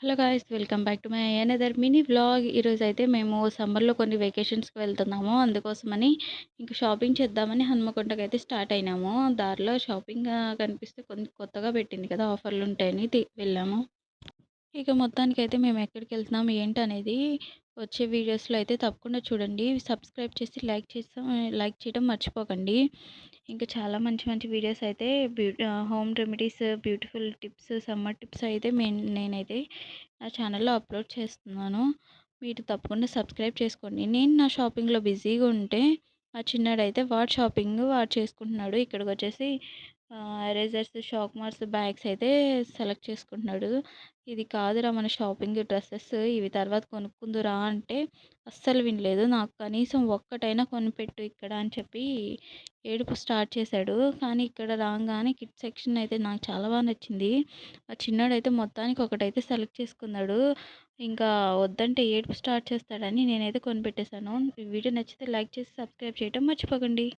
Hello guys, welcome back to my another mini vlog. ఈరోజైతే మేము సమ్మర్లో కొన్ని వెకేషన్స్కి వెళ్తున్నాము. అందుకోసమని ఇంక షాపింగ్ చేద్దామని హన్మకొండకైతే స్టార్ట్ అయినాము. దారిలో షాపింగ్ కనిపిస్తే కొన్ని కొత్తగా పెట్టింది కదా, ఆఫర్లు ఉంటాయని వెళ్ళాము. ఇక మొత్తానికైతే మేము ఎక్కడికెళ్తున్నాం ఏంటనేది వచ్చే వీడియోస్‌లో అయితే తప్పకుండా చూడండి. సబ్స్క్రైబ్ చేసి లైక్ చేయడం మర్చిపోకండి. ఇంకా చాలా మంచి మంచి వీడియోస్ అయితే home remedies, beautiful tips, summer tips అయితే నేనైతే నా ఛానల్‌లో అప్లోడ్ చేస్తున్నాను. మీరు తప్పకుండా సబ్స్క్రైబ్ చేసుకోండి. నేను నా షాపింగ్‌లో బిజీగా ఉంటే మా చిన్నోడైతే వాడు చేసుకుంటున్నాడు. ఇక్కడికొచ్చేసి ఎరేజర్స్, షార్ప్నర్స్, బ్యాగ్స్ అయితే సెలెక్ట్ చేసుకుంటున్నాడు. ఇది కాదురా మన షాపింగ్, డ్రెస్సెస్ ఇవి తర్వాత కొనుక్కుందురా అంటే అస్సలు వినలేదు. నాకు కనీసం ఒక్కటైనా కొనిపెట్టు ఇక్కడ అని చెప్పి ఏడుపు స్టార్ట్ చేశాడు. కానీ ఇక్కడ రాంగానే కిడ్స్ సెక్షన్ అయితే నాకు చాలా బాగా నచ్చింది. ఆ చిన్నోడైతే మొత్తానికి ఒకటైతే సెలెక్ట్ చేసుకున్నాడు. ఇంకా వద్దంటే ఏడుపు స్టార్ట్ చేస్తాడని నేనైతే కొనిపెట్టేశాను. ఈ వీడియో నచ్చితే లైక్ చేసి సబ్స్క్రైబ్ చేయడం మర్చిపోకండి.